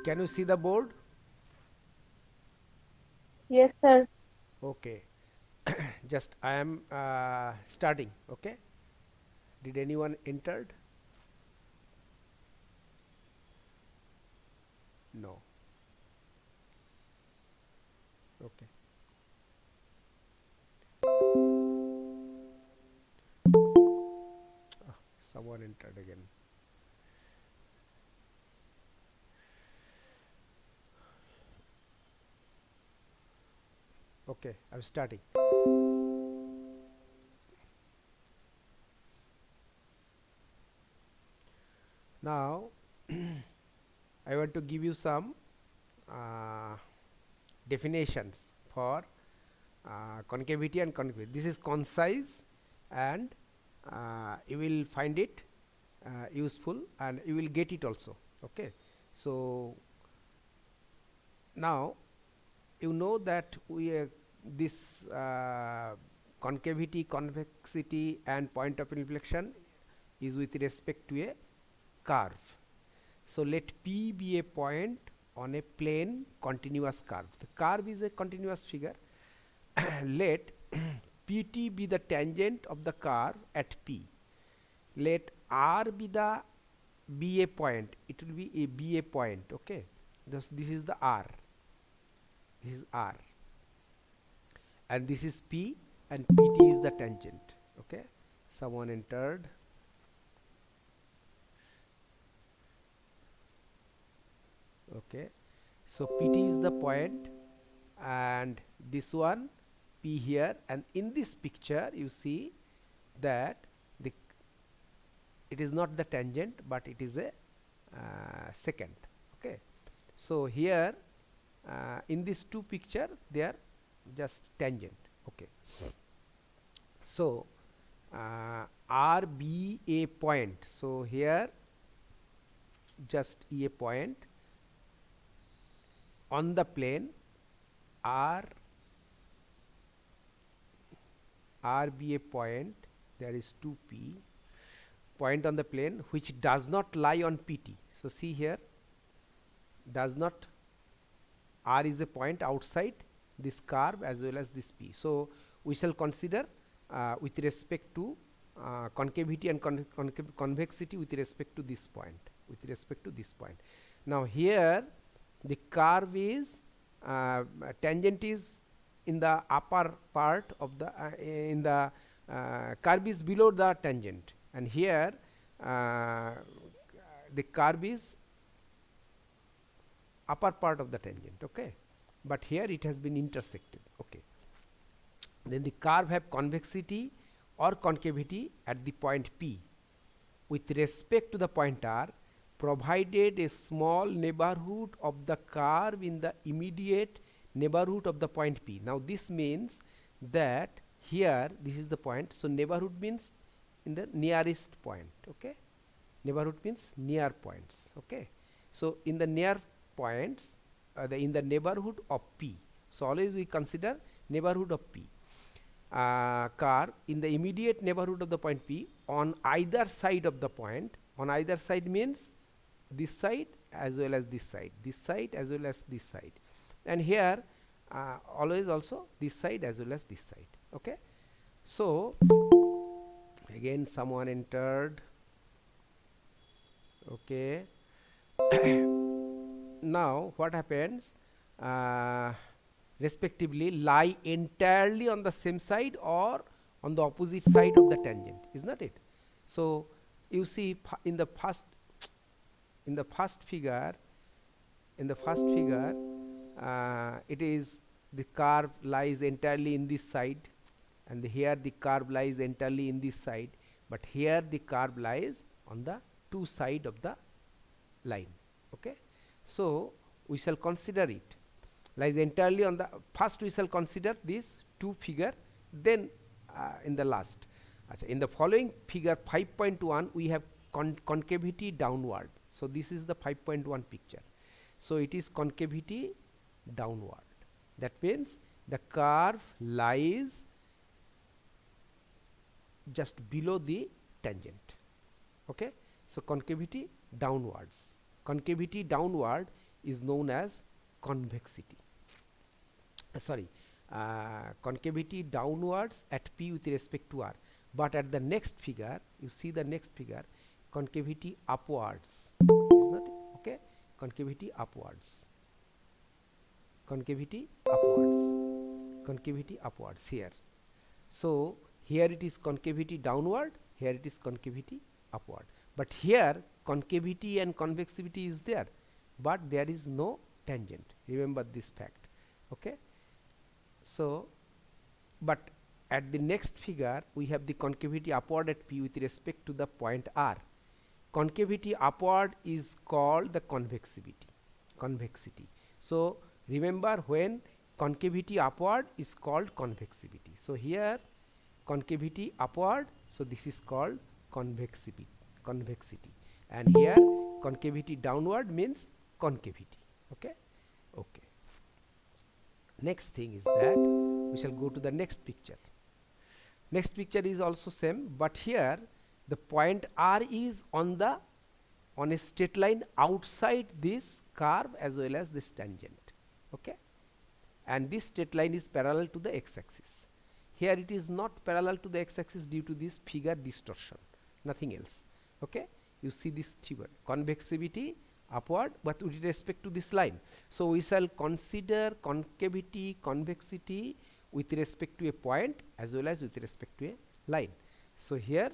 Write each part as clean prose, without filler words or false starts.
Can you see the board? Yes, sir. Okay. Just I am starting. Okay. Did anyone entered? No. Okay. Someone entered again. Okay. I'm starting. Now I want to give you some uh, definitions for concavity and concavity. This is concise, and you will find it useful, and you will get it also. Okay. So now you know that this concavity, convexity, and point of inflection is with respect to a curve. So let P be a point on a plane continuous curve. The curve is a continuous figure. Let PT be the tangent of the curve at P. Let R be a point. It will be a point. Okay. This is the R. This is R, and this is P, and PT is the tangent. Okay. Someone entered. Okay. So PT is the point, and this one P here, and in this picture you see that the it is not the tangent, but it is a secant. Okay. So here in these two picture they are just tangent. Okay. So R be a point. So here just a point on the plane R be a point. There is 2P point on the plane which does not lie on PT. So see here, does not, R is a point outside this curve as well as this P. So we shall consider with respect to concavity and convexity with respect to this point, with respect to this point. Now here the curve is tangent is in the upper part of the in the curve is below the tangent, and here the curve is upper part of the tangent. Okay. But here it has been intersected. Okay. Then the curve have convexity or concavity at the point P with respect to the point R, provided a small neighborhood of the curve in the immediate neighborhood of the point P. Now this means that here this is the point. So neighborhood means in the nearest point. Okay. Neighborhood means near points. Okay. So in the near points, in the neighborhood of P. So always we consider neighborhood of P. Curve in the immediate neighborhood of the point P on either side of the point. On either side means this side as well as this side, this side as well as this side, and here always also this side as well as this side. Okay. So again someone entered. Okay. Now what happens, uh, respectively lie entirely on the same side or on the opposite side of the tangent, is not it? So you see in the first figure, it is the curve lies entirely in this side, and here the curve lies entirely in this side, but here the curve lies on the two side of the line. Okay. So we shall consider it lies entirely on the first. We shall consider this two figure, then in the last. In the following figure 5.1 we have concavity downward. So this is the 5.1 picture. So it is concavity downward. That means the curve lies just below the tangent. Okay. So concavity downwards. Concavity downward is known as convexity. Sorry, concavity downwards at P with respect to R, but at the next figure, you see the next figure, concavity upwards, is not it? Okay, concavity upwards, concavity upwards, concavity upwards here. So here it is concavity downward, here it is concavity upward, but here concavity and convexity is there, but there is no tangent. Remember this fact. Okay, so but at the next figure we have the concavity upward at P with respect to the point R. Concavity upward is called the convexity. So remember, when concavity upward is called convexity. So here concavity upward, so this is called convexity, and here concavity downward means concavity. Okay, okay. Next thing is that we shall go to the next picture. Next picture is also same, but here the point R is on a straight line outside this curve as well as this tangent. Okay, and this straight line is parallel to the x-axis. Here it is not parallel to the x-axis due to this figure distortion, nothing else. Okay, you see this figure, convexity upward but with respect to this line. So we shall consider concavity, convexity with respect to a point as well as with respect to a line. So here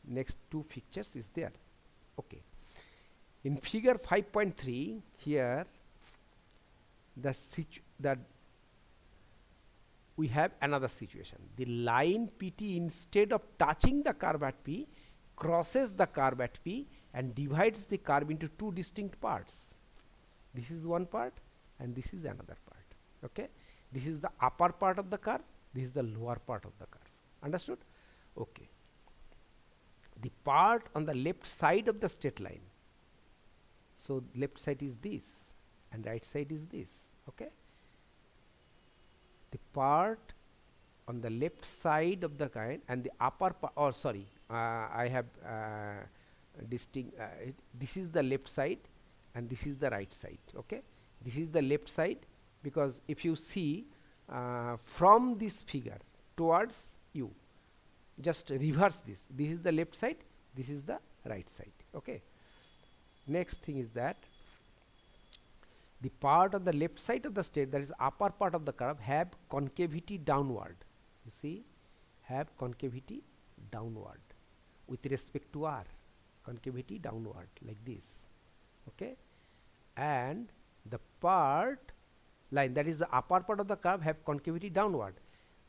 next two pictures is there. Okay, in figure 5.3 here we have another situation. The line PT, instead of touching the curve at P, crosses the curve at P and divides the curve into two distinct parts. This is one part and this is another part. Okay, this is the upper part of the curve, this is the lower part of the curve. Understood? Okay, the part on the left side of the straight line, so left side is this and right side is this. Okay, the part on the left side of the kind and the upper part, or sorry, I have this is the left side and this is the right side. Okay, this is the left side, because if you see from this figure towards you, just reverse this. This is the left side, this is the right side. Okay, next thing is that the part on the left side of the straight, that is upper part of the curve, have concavity downward. You see, have concavity downward with respect to R, concavity downward like this. Okay, and the part line, that is the upper part of the curve, have concavity downward,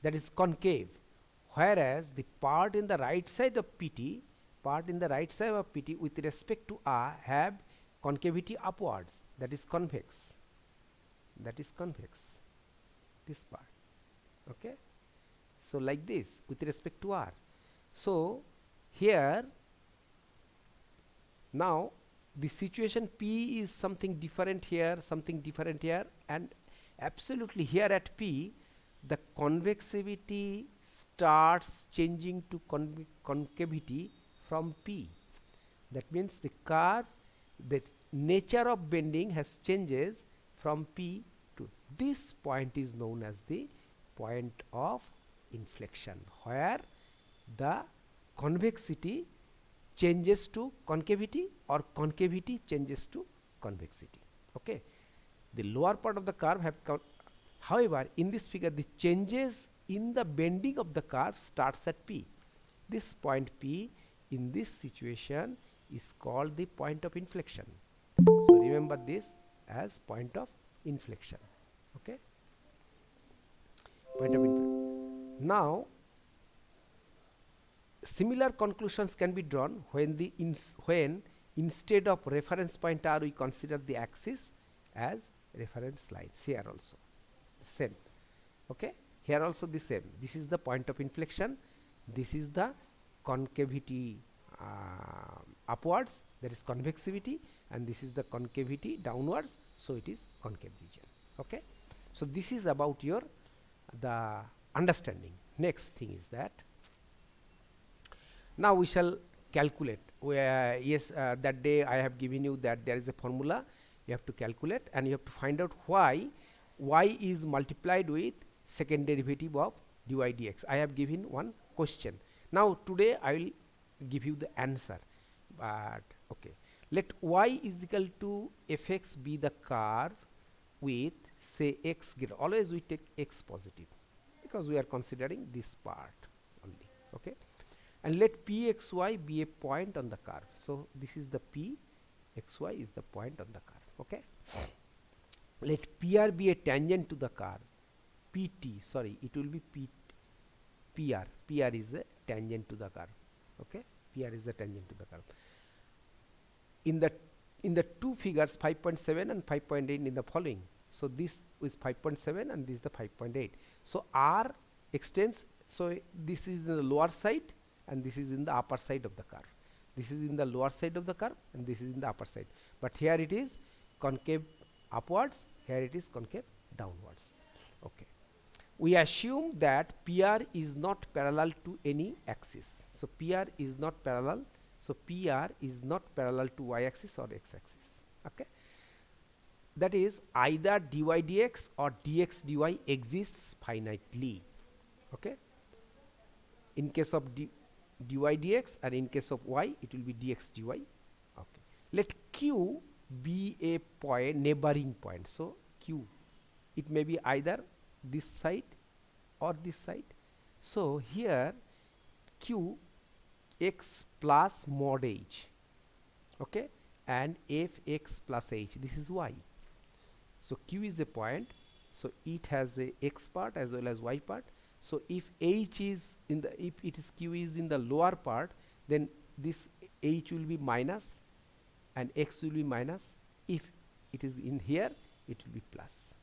that is concave, whereas the part in the right side of PT, with respect to R, have concavity upwards, that is convex, this part. Okay, so like this with respect to R. So here now the situation P is something different here, and absolutely here at P the convexity starts changing to concavity from P. That means the curve, the nature of bending has changes from P to this point is known as the point of inflection, where the convexity changes to concavity or concavity changes to convexity. Okay, the lower part of the curve have however, in this figure the changes in the bending of the curve starts at P. This point P in this situation is called the point of inflection. So remember this as point of inflection. Okay, point of inflection. Now similar conclusions can be drawn when instead of reference point R we consider the axis as reference lines. Here also same. Okay, here also the same. This is the point of inflection, this is the concavity upwards, that is convexity, and this is the concavity downwards, so it is concave region. Okay, so this is about your the understanding. Next thing is that now we shall calculate. Yes, that day I have given you that there is a formula. You have to calculate and you have to find out why y is multiplied with second derivative of dy dx. I have given one question. Now today I will give you the answer, but okay, let y is equal to fx be the curve with say x greater, always we take x positive because we are considering this part only, okay, and let pxy be a point on the curve. So this is the pxy is the point on the curve, okay. Let PR be a tangent to the curve. PT, sorry, it will be PR. PR is a tangent to the curve. Okay, PR is the tangent to the curve. In the two figures 5.7 and 5.8 in the following. So this is 5.7 and this is the 5.8. So R extends. So this is in the lower side and this is in the upper side of the curve. This is in the lower side of the curve and this is in the upper side. But here it is concave upwards, here it is concave downwards. Okay, we assume that PR is not parallel to any axis. So PR is not parallel, so PR is not parallel to y axis or x axis. Okay, that is either dy dx or dx dy exists finitely. Okay, in case of dy dx and in case of y it will be dx dy. Okay, let q be a point, neighboring point. So q, it may be either this side or this side. So here q x plus mod h, okay, and fx plus h, this is y. So q is a point, so it has a x part as well as y part. So if h is in the, if it is q is in the lower part, then this h will be minus and x will be minus. If it is in here, it will be plus.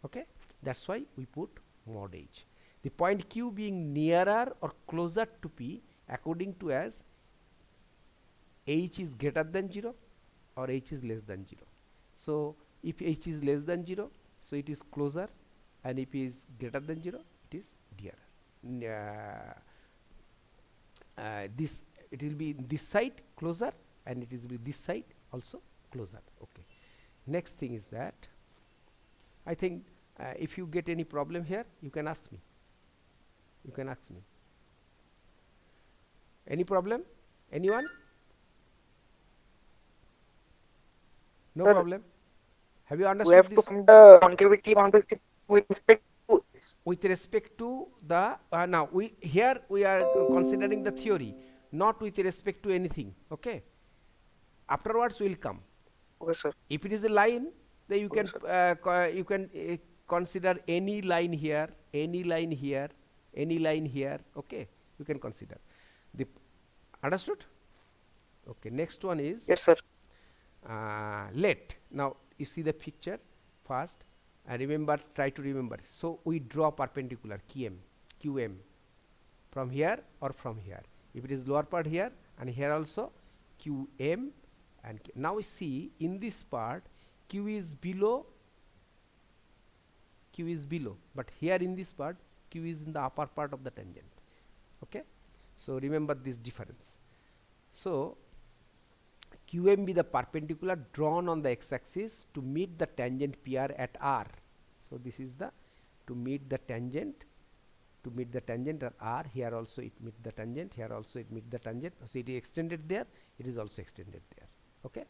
Okay, that's why we put mod h. The point q being nearer or closer to p according to as h is greater than 0 or h is less than 0. So if h is less than 0, so it is closer, and if it is greater than 0, it is dearer. This, it will be this side closer and it is be this side also closer. Okay, next thing is that I think if you get any problem here, you can ask me. You can ask me. Any problem? Anyone? No Sir, problem. Have you we understood have to this? find the concavity convexity with respect to With respect to the now we here we are considering the theory, not with respect to anything. Okay, afterwards will come. okay, sir. If it is a line, then you Okay, can sir. consider any line here, any line here, any line here. Okay, you can consider the, understood. Okay, next one is Yes, sir. let. Now you see the picture first and remember, try to remember. So we draw perpendicular qm from here or from here. If it is lower part here and here also qm, and now we see in this part q is below, but here in this part q is in the upper part of the tangent. Okay, so remember this difference. So qm be the perpendicular drawn on the x-axis to meet the tangent PR at r. So this is the to meet the tangent at r. Here also it meet the tangent, here also it meet the tangent. So it is extended there, it is also extended there. Okay,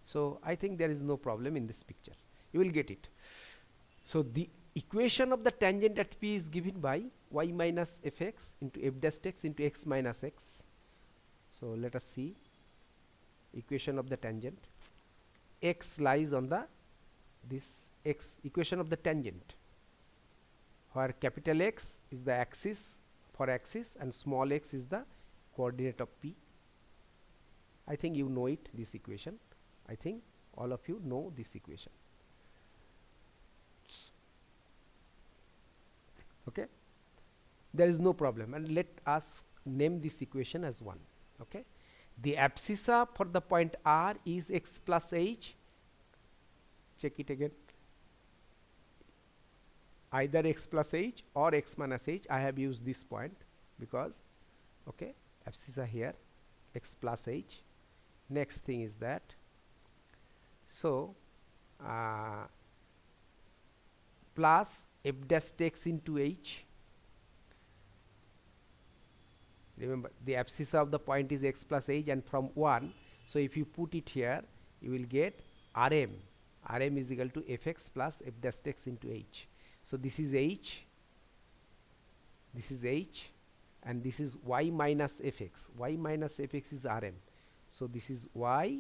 so I think there is no problem in this picture, you will get it. So the equation of the tangent at p is given by y minus fx into f dash x into x minus x. So let us see equation of the tangent. X lies on the this x equation of the tangent, where capital X is the axis for axis and small x is the coordinate of p. I think you know it, this equation. I think all of you know this equation. Okay, there is no problem, and let us name this equation as 1. Okay, the abscissa for the point R is x plus h. Check it again, either x plus h or x minus h. I have used this point because, okay, abscissa here x plus h. Next thing is that, so uh, plus f dash x into h. Remember, the abscissa of the point is x plus h, and from 1, so if you put it here, you will get rm is equal to fx plus f dash x into h. So this is h, and this is y minus fx. Y minus fx is rm. So this is y,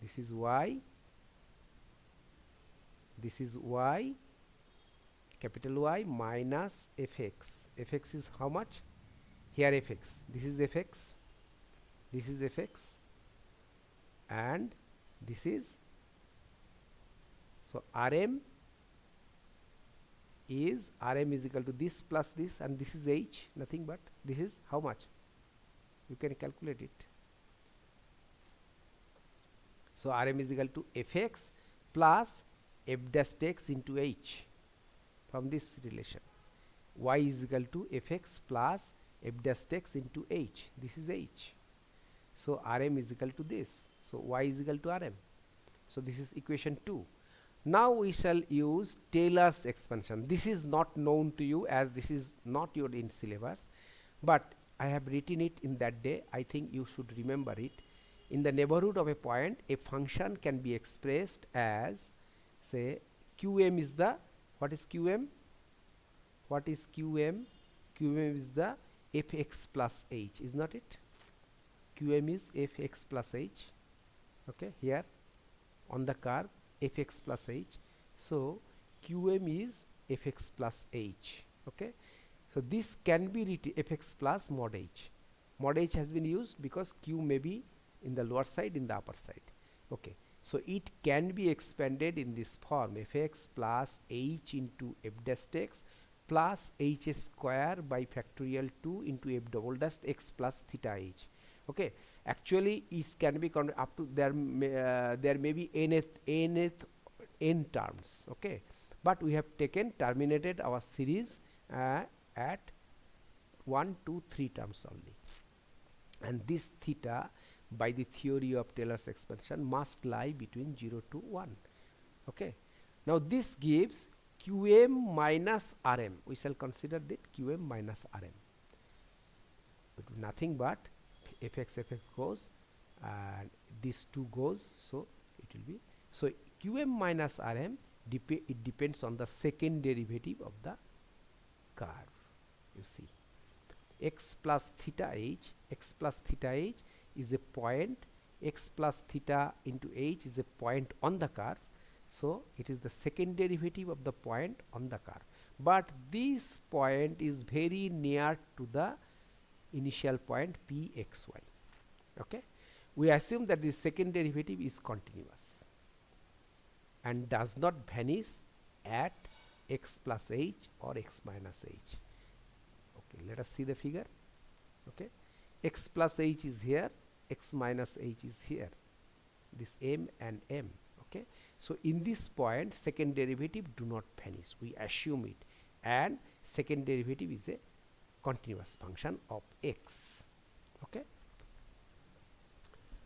this is y, this is y, capital Y minus fx. Fx is how much? Here fx. This is fx. This is fx. And this is, so rm is equal to this plus this, and this is h, nothing but this is how much? You can calculate it. So rm is equal to fx plus f dash x into h. From this relation, y is equal to fx plus f dash x into h. This is h. So rm is equal to this. So y is equal to rm. So this is equation 2. Now we shall use Taylor's expansion. This is not known to you, as this is not your in syllabus, but I have written it in that day. I think you should remember it. In the neighborhood of a point, a function can be expressed as, say, qm is the, what is qm? What is qm? Qm is the fx plus h, is not it? Qm is fx plus h. Okay, here on the curve fx plus h. So qm is fx plus h. Okay, so this can be written fx plus mod h. Mod h has been used because q may be in the lower side, in the upper side. Okay, so it can be expanded in this form, fx plus h into f dash x plus h square by factorial 2 into f double dash x plus theta h. Okay, actually it can be up to there may be n terms. Okay, but we have terminated our series at 1, 2, 3 terms only, and this theta by the theory of Taylor's expansion must lie between 0 to 1. Okay, now this gives qm minus rm. We shall consider that qm minus rm. It will be nothing but fx goes and this 2 goes, so it will be, so qm minus rm it depends on the second derivative of the curve. You see, x plus theta h is a point, x plus theta into h is a point on the curve, so it is the second derivative of the point on the curve, but this point is very near to the initial point pxy. Okay, we assume that the second derivative is continuous and does not vanish at x plus h or x minus h. Okay, let us see the figure. Okay, x plus h is here, x minus h is here, this m and m. Okay, so in this point second derivative do not vanish, we assume it, and second derivative is a continuous function of x. Okay,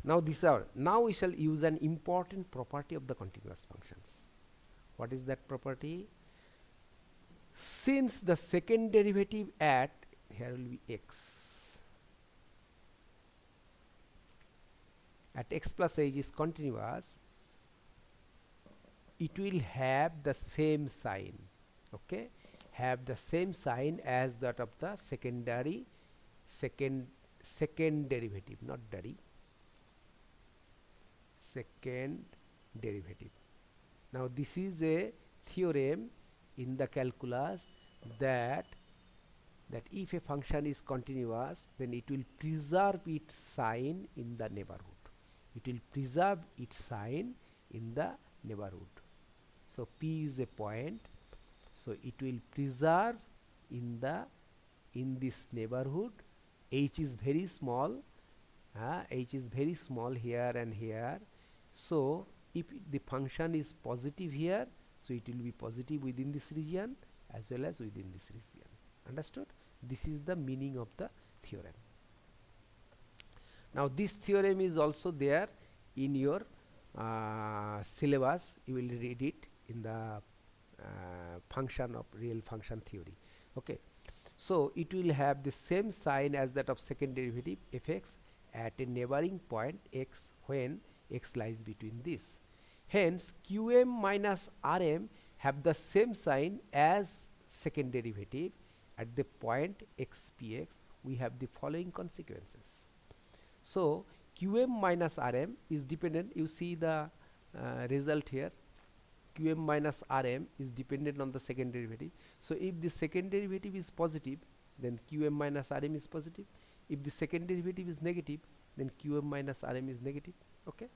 now we shall use an important property of the continuous functions. What is that property? Since the second derivative at here will be x, at x plus h is continuous, it will have the same sign. Okay, have the same sign as that of the second derivative, not second derivative. Now this is a theorem in the calculus that if a function is continuous, then it will preserve its sign in the neighborhood. It will preserve its sign in the neighborhood. So P is a point, so it will preserve in this neighborhood. H is very small, h is very small here and here. So if the function is positive here, so it will be positive within this region as well as within this region. Understood? This is the meaning of the theorem. Now this theorem is also there in your syllabus you will read it in the function of real function theory. Okay, so it will have the same sign as that of second derivative fx at a neighboring point x when x lies between this. Hence qm minus rm have the same sign as second derivative at the point x px. We have the following consequences. So qm minus rm is dependent, you see the result here, qm minus rm is dependent on the second derivative. So if the second derivative is positive, then qm minus rm is positive. If the second derivative is negative, then qm minus rm is negative. Okay,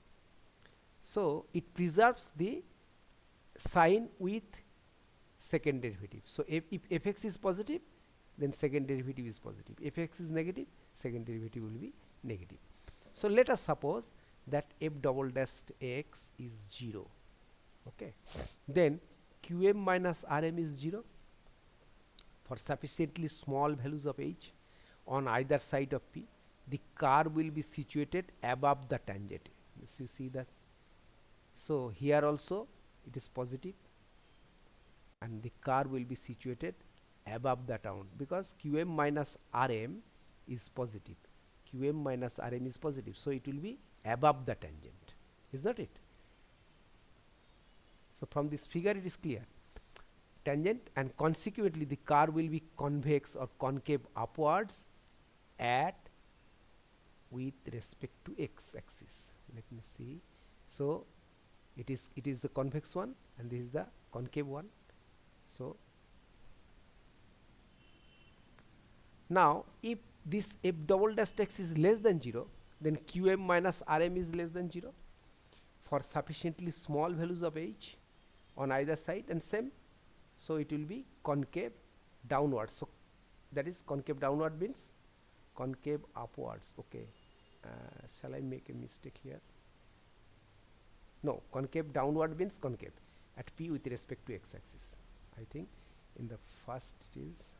so it preserves the sign with second derivative. So if fx is positive, then second derivative is positive. If fx is negative, second derivative will be negative. So let us suppose that f double dash x is 0. Okay, then qm minus rm is 0 for sufficiently small values of h on either side of p. The curve will be situated above the tangent. Yes, you see that. So here also it is positive, and the curve will be situated above the town because qm minus rm is positive. qm minus rm is positive, so it will be above the tangent, is not it? So from this figure it is clear, tangent, and consequently the curve will be convex or concave upwards at with respect to x axis. Let me see. So it is the convex one and this is the concave one. So now if this f double dash x is less than 0, then qm minus rm is less than 0 for sufficiently small values of h on either side, and same, so it will be concave downwards. So that is concave downward means concave upwards. Okay, shall I make a mistake here? No, concave downward means concave at p with respect to x axis. I think in the first it is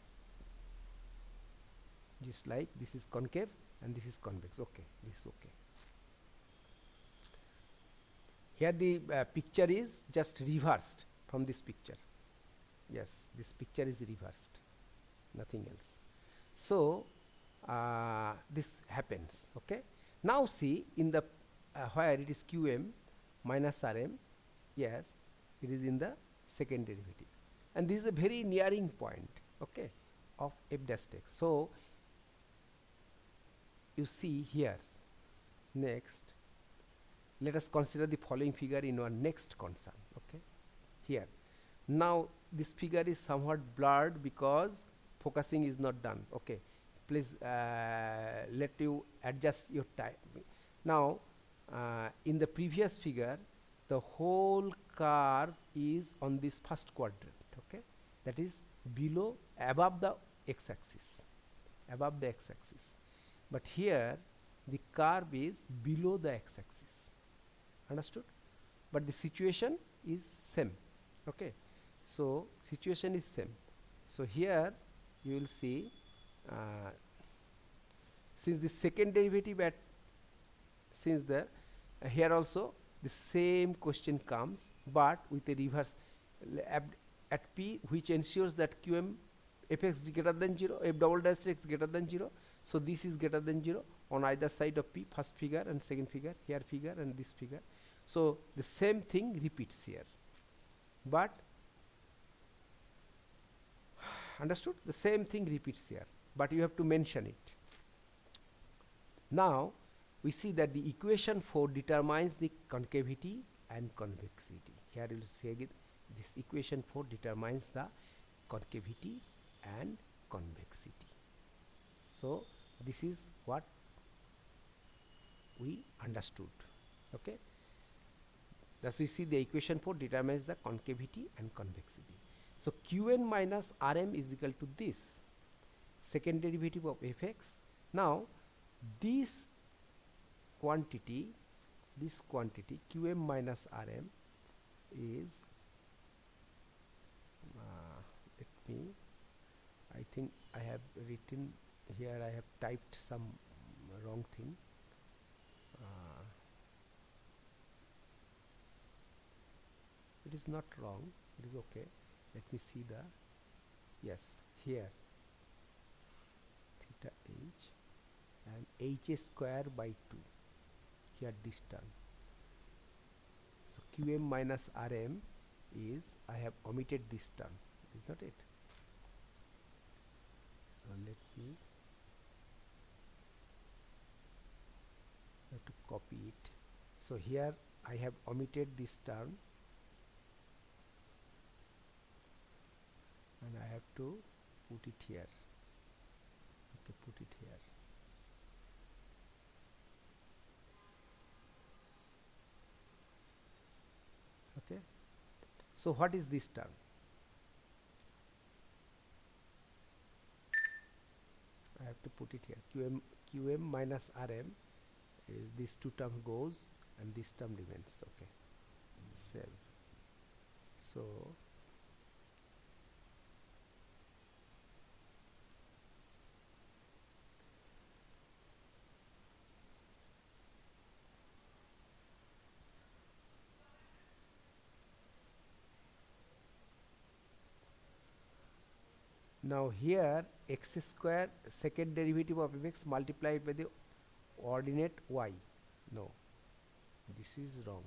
just like this is concave and this is convex. Okay, this is okay. Here the picture is just reversed from this picture. Yes, this picture is reversed, nothing else. So this happens. Okay, now see in the where it is qm minus rm, yes, it is in the second derivative, and this is a very nearing point, okay, of f dash x. So you see here, next let us consider the following figure in our next concern. Okay, here now this figure is somewhat blurred because focusing is not done. Okay, please let you adjust your time. Now in the previous figure the whole curve is on this first quadrant. Okay, that is below, above the x axis, above the x axis, but here the curve is below the x axis. Understood? But the situation is same. Okay, so situation is same. So here you will see since the second derivative at since the here also the same question comes, but with a reverse at p, which ensures that qm fx is greater than 0, f double dash x greater than 0. So this is greater than 0 on either side of p, first figure and second figure, here figure and this figure. So the same thing repeats here, but understood, the same thing repeats here, but you have to mention it. Now we see that the equation 4 determines the concavity and convexity. Here you will see again, this equation 4 determines the concavity and convexity. So this is what we understood. Okay, thus we see the equation 4 determines the concavity and convexity. So qn minus rm is equal to this second derivative of fx. Now this quantity qm minus rm is let me, I think I have written here, I have typed some wrong thing. is not wrong, it is okay. Let me see the, yes, here theta h and h square by 2, here this term. So qm minus rm is, I have omitted this term, is not it? So let me have to copy it. So here I have omitted this term and I have to put it here. Okay, put it here. Okay, so what is this term? I have to put it here. qm minus rm is, this two term goes and this term remains. Okay, save. So now here x square second derivative of mx multiplied by the ordinate y. No, this is wrong.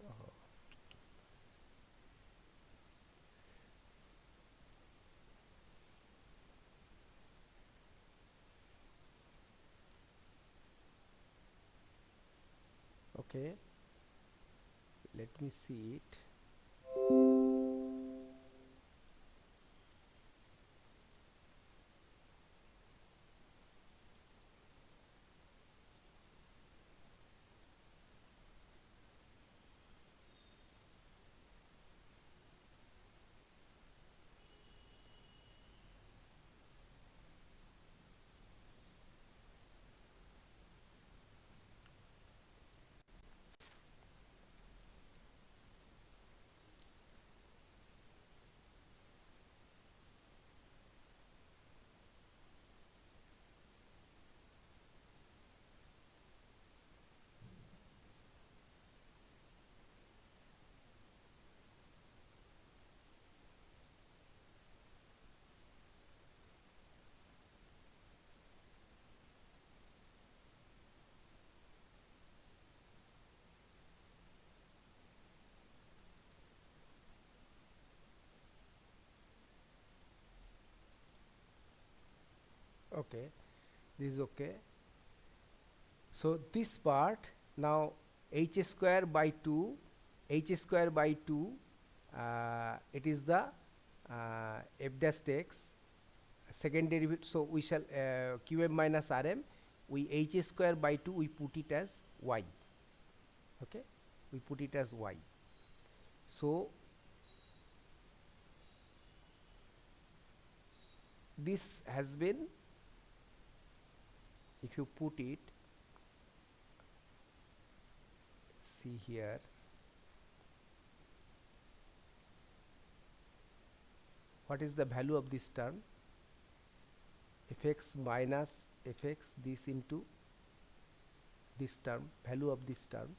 Oh. Okay, let me see it. Okay, this is okay. So this part now, h square by 2, it is the f dash x second derivative. So we shall qm minus rm, we h square by 2 we put it as y. Okay, we put it as y. So this has been, if you put it, see here, what is the value of this term? Fx minus fx, this into this term, value of this term,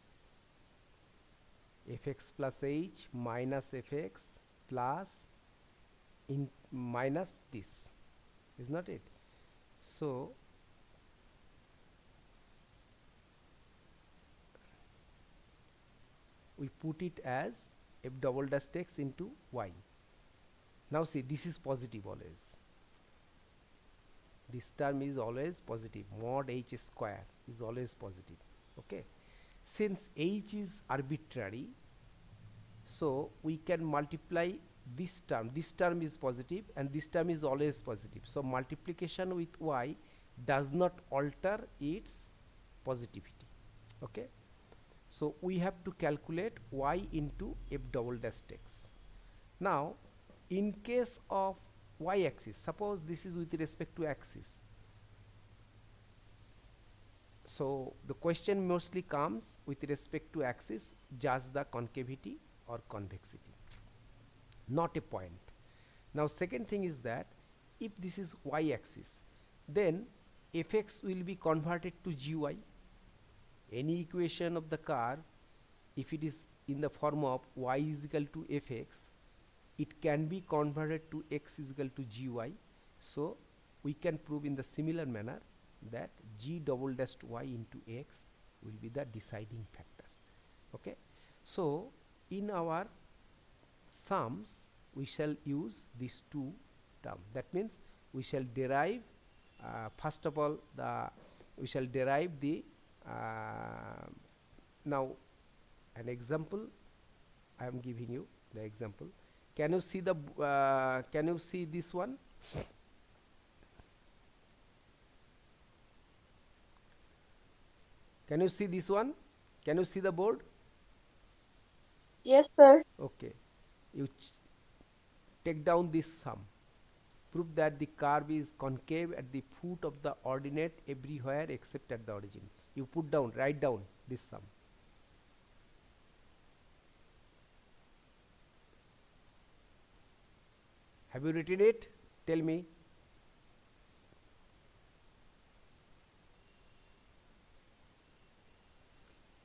fx plus h minus fx plus in minus this, is not it? So we put it as f double dash x into y. Now see, this is positive always. This term is always positive. Mod h square is always positive. Okay. Since h is arbitrary, so we can multiply this term. This term is positive and this term is always positive. So multiplication with y does not alter its positivity. Okay, so we have to calculate y into f double dash x. Now in case of y axis, suppose this is with respect to axis, so the question mostly comes with respect to axis, just the concavity or convexity, not a point. Now second thing is that if this is y axis, then fx will be converted to gy. Any equation of the curve, if it is in the form of y is equal to fx, it can be converted to x is equal to gy. So we can prove in the similar manner that g double dash y into x will be the deciding factor. Okay, so in our sums we shall use these two terms. That means we shall derive first of all we shall derive the now an example. I am giving you the example. Can you see the can you see this one? Can you see this one? Can you see the board? Yes, sir. Okay, you take down this sum. Prove that the curve is concave at the foot of the ordinate everywhere except at the origin. You put down, write down this sum. Have you written it? Tell me.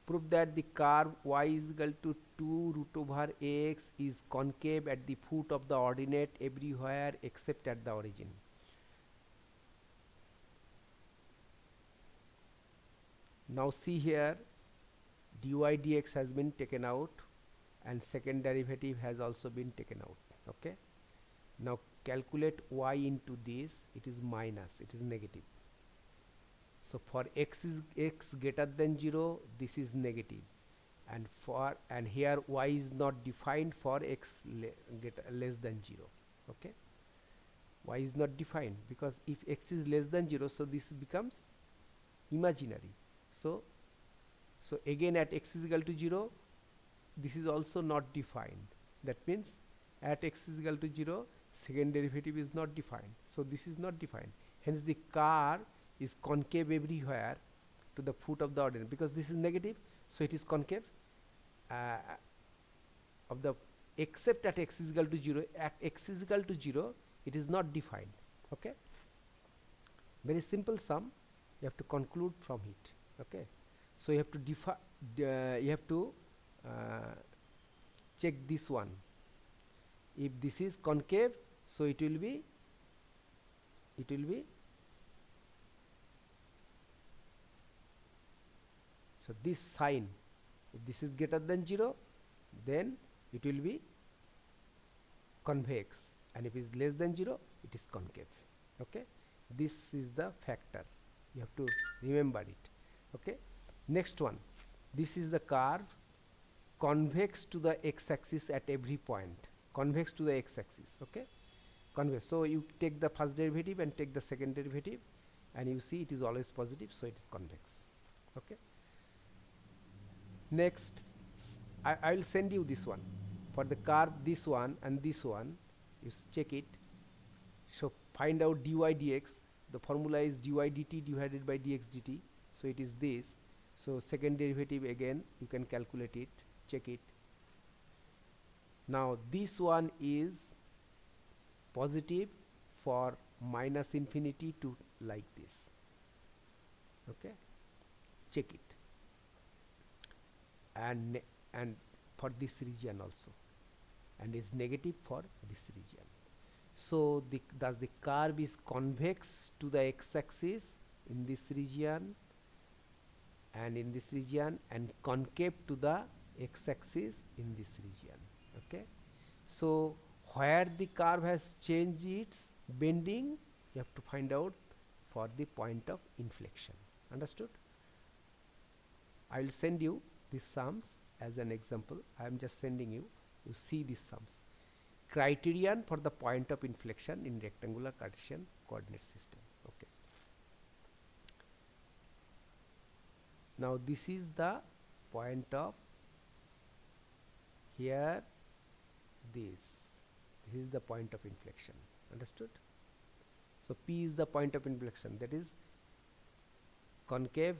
Prove that the curve y is equal to 2 root over x is concave at the foot of the ordinate everywhere except at the origin. Now see here, dy dx has been taken out and second derivative has also been taken out. Okay, now calculate y into this. It is minus, it is negative. So for x is x greater than 0, this is negative, and for and here y is not defined for x less than 0. Okay, y is not defined because if x is less than 0, so this becomes imaginary. So again at x is equal to 0, this is also not defined. That means at x is equal to 0, second derivative is not defined. So this is not defined. Hence the curve is concave everywhere to the foot of the ordinate, because this is negative, so it is concave of the except at x is equal to 0. At x is equal to 0, it is not defined. Okay, very simple sum, you have to conclude from it. Okay, so you have to define you have to check this one. If this is concave, so it will be so this sign, if this is greater than 0, then it will be convex, and if it is less than 0, it is concave. Okay, this is the factor, you have to remember it. Okay, next one, this is the curve convex to the x-axis at every point, convex to the x-axis. Okay, convex, so you take the first derivative and take the second derivative, and you see it is always positive, so it is convex. Okay, next I will send you this one for the curve, this one and this one, you check it. So find out dy dx, the formula is dy dt divided by dx dt, so it is this. So second derivative again you can calculate it, check it. Now this one is positive for minus infinity to like this. Okay, check it, and for this region also, and is negative for this region. So thus the curve is convex to the x-axis in this region and in this region, and concave to the x-axis in this region. Okay, so where the curve has changed its bending, you have to find out for the point of inflection. Understood? I will send you these sums as an example. I am just sending you, you see these sums. Criterion for the point of inflection in rectangular Cartesian coordinate system. Okay, Now this is the point of here, this is the point of inflection. Understood? So P is the point of inflection, that is concave,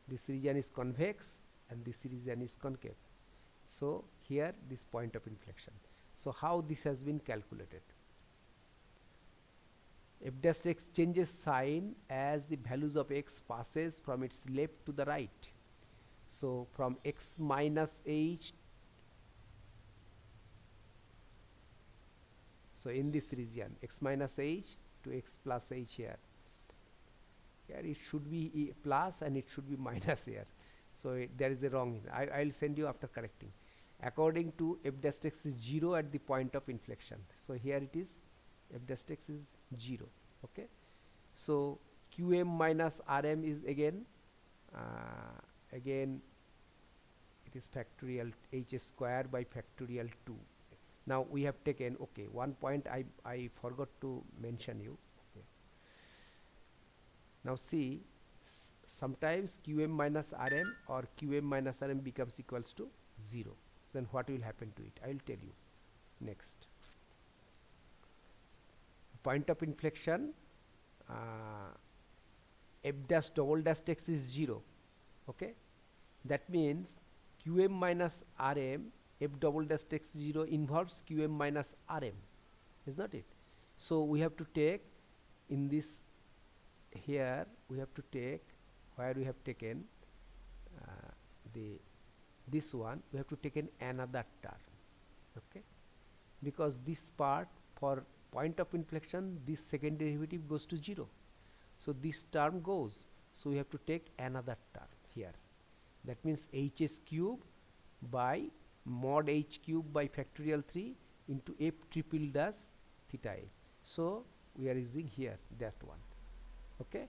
this region is convex and this region is concave. So here this point of inflection. So how this has been calculated? F dash x changes sign as the values of x passes from its left to the right. So from x minus h, so in this region x minus h to x plus h, here it should be plus and it should be minus here. So there is a wrong. I will send you after correcting. According to f dash x is 0 at the point of inflection. So here it is f dash x is 0. Okay. So qm minus rm is again it is factorial h square by factorial 2. Now we have taken, okay, one point I forgot to mention you. Okay. Now see, sometimes qm minus rm or qm minus rm becomes equals to 0. Then what will happen to it? I will tell you next. Point of inflection f dash double dash x is 0. Okay, that means qm minus rm f double dash x 0 involves qm minus rm, is not it? So we have to take in this, here we have to take, where we have taken this one, we have to take another term. Okay, because this part, for point of inflection, this second derivative goes to 0, so this term goes, so we have to take another term here. That means hs cube by mod h cube by factorial 3 into f triple dash theta h. So we are using here that one. Okay,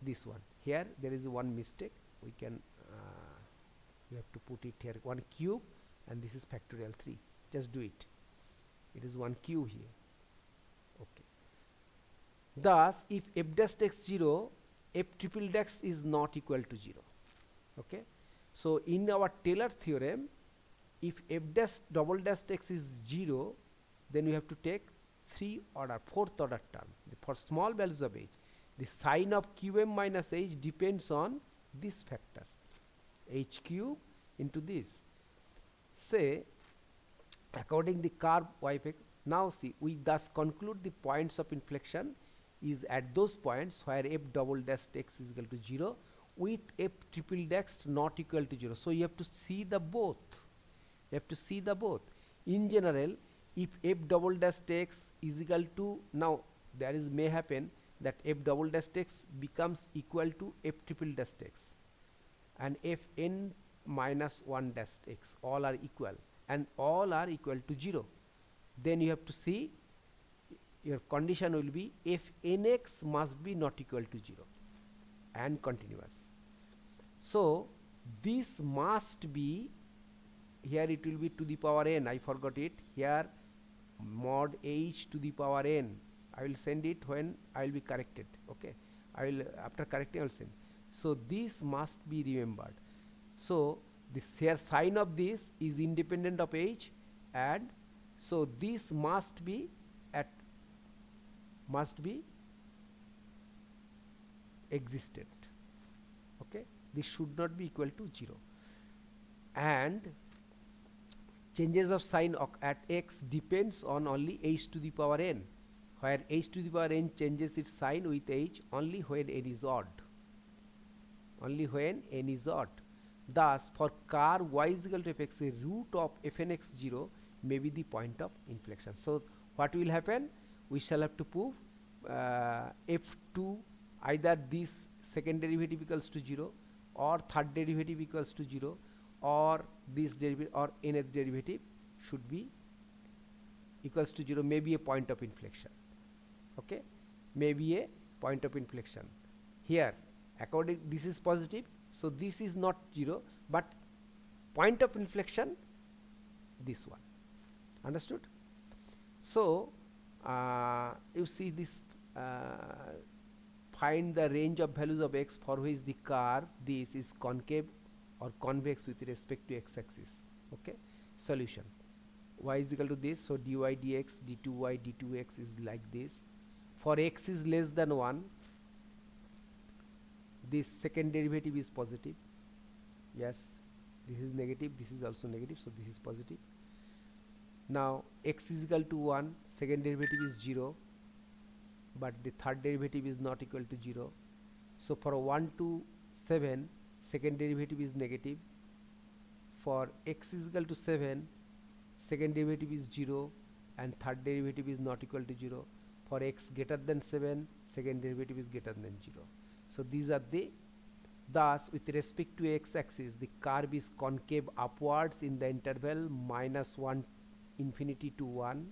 this one. Here there is one mistake, we can we have to put it here, 1 cube, and this is factorial 3. Just do it. It is 1 cube here. Okay. Thus, if f dash x 0, f triple dash is not equal to 0. Okay. So in our Taylor theorem, if f dash double dash x is 0, then we have to take fourth order term. For small values of h, the sign of qm minus h depends on this factor, h cube into this. Say, according the curve y. Now see, we thus conclude the points of inflection is at those points where f double dash x is equal to 0 with f triple dash not equal to 0. So you have to see the both. You have to see the both. In general, if f double dash x is equal to, now there is may happen that f double dash x becomes equal to f triple dash x, and f n minus 1 dash x, all are equal, and all are equal to 0. Then you have to see, your condition will be f nx must be not equal to 0 and continuous. So this must be, here it will be to the power n, I forgot it, here mod h to the power n. I will send it when I will be corrected. Okay, I will, after correcting I will send. So this must be remembered. So this here sign of this is independent of h, and so this must be existent. Okay, this should not be equal to 0, and changes of sign at x depends on only h to the power n, where h to the power n changes its sign with h only when n is odd. Only when n is odd. Thus, for curve y is equal to fx, a root of fnx 0 may be the point of inflection. So what will happen? We shall have to prove f2, either this second derivative equals to 0, or third derivative equals to 0, or this derivative or nth derivative should be equals to 0, may be a point of inflection. Okay, may be a point of inflection. Here, according, this is positive, so this is not 0, but point of inflection, this one. Understood? So you see this find the range of values of x for which the curve this is concave or convex with respect to x-axis. Okay, solution: y is equal to this, so dy dx d2y d2x is like this. For x is less than 1, this second derivative is positive. Yes, this is negative, this is also negative, so this is positive. Now x is equal to 1, second derivative is 0, but the third derivative is not equal to 0. So for 1 to 7, second derivative is negative. For x is equal to 7, second derivative is 0 and third derivative is not equal to 0. For x greater than 7, second derivative is greater than 0. So these are the, thus with respect to x-axis the curve is concave upwards in the interval -1 infinity to 1,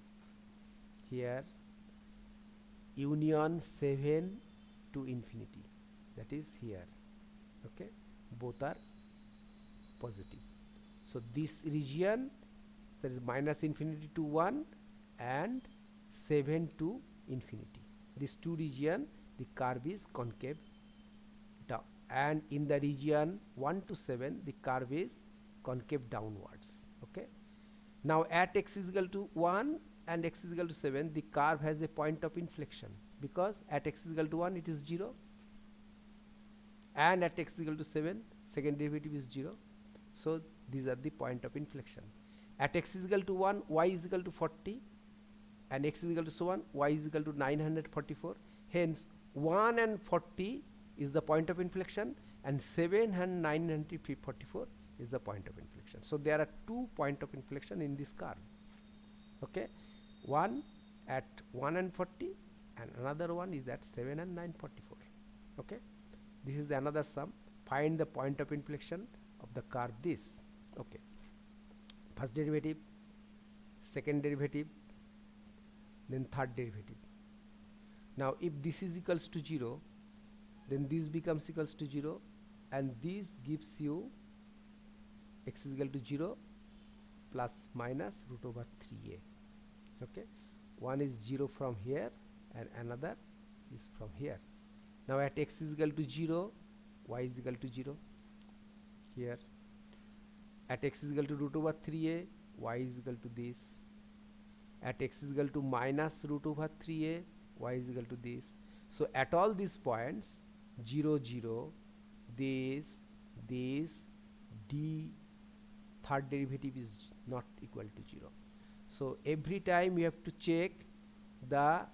here union 7 to infinity, that is here. Okay, both are positive. So this region, that is -infinity to 1 and 7 to infinity, these two region the curve is concave down, and in the region 1 to 7 the curve is concave downwards. Okay, now at x is equal to 1 and x is equal to 7, the curve has a point of inflection, because at x is equal to 1 it is 0 and at x is equal to 7 second derivative is 0. So these are the point of inflection. At x is equal to 1, y is equal to 40 and x is equal to 1, y is equal to 944. Hence 1 and 40 is the point of inflection and 7 and 944 is the point of inflection. So there are two point of inflection in this curve. Okay, one at 1 and 40 and another one is at 7 and 944. Okay, this is another sum. Find the point of inflection of the curve this. Okay, first derivative, second derivative, then third derivative. Now if this is equals to 0, then this becomes equals to 0 and this gives you x is equal to 0 plus minus root over 3a. Okay, one is 0 from here and another is from here. Now at x is equal to 0, y is equal to 0 here. At x is equal to root over 3a, y is equal to this. At x is equal to minus root over 3a, y is equal to this. So at all these points 0 0, this d third derivative is not equal to 0. So every time you have to check the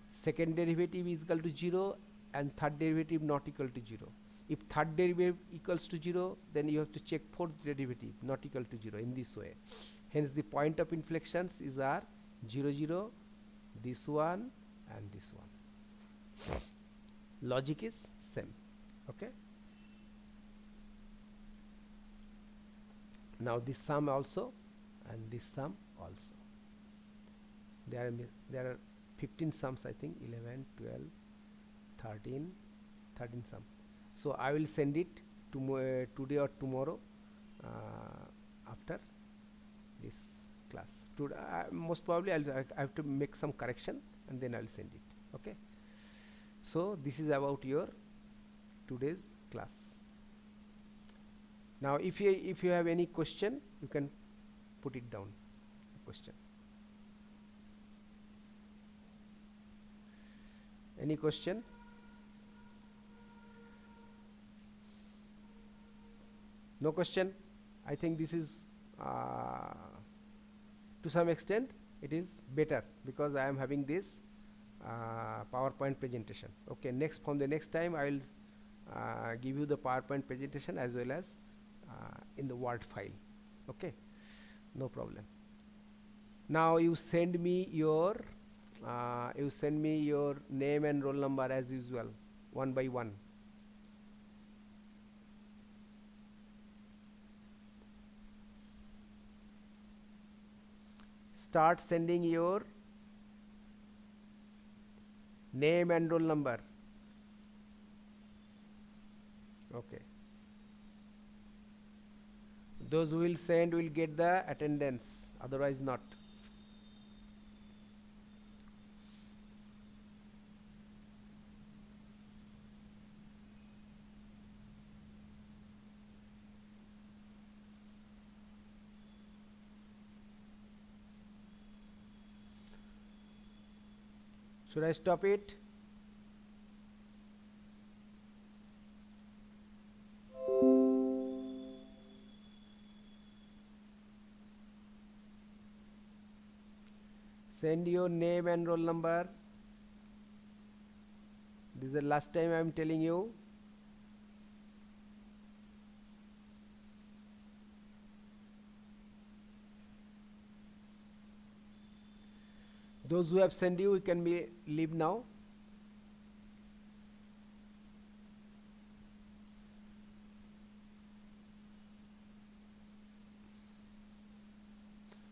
second derivative is equal to 0 and third derivative not equal to 0. If third derivative equals to 0, then you have to check fourth derivative not equal to 0 in this way. Hence the point of inflections is are 0 0, this one and this one. Logic is same. Okay, now this sum also and this sum also. There are 15 sums, I think, 11 12 13 sum. So I will send it to today or tomorrow after this class. Today, most probably I have to make some correction and then I will send it. Okay, so this is about your today's class. Now if you have any question, you can put it down. Question. Any question? No question? I think this is to some extent it is better because I am having this PowerPoint presentation. Okay, next from the next time I will give you the PowerPoint presentation as well as in the Word file. Okay, no problem. Now you send me your name and roll number as usual, one by one. Start sending your name and roll number. Okay, those who will send will get the attendance, otherwise not. Should I stop it? Send your name and roll number. This is the last time I am telling you. Those who have sent you can leave now.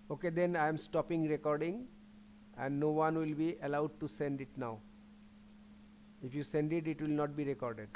Okay, then I am stopping recording and no one will be allowed to send it now. If you send it, it will not be recorded.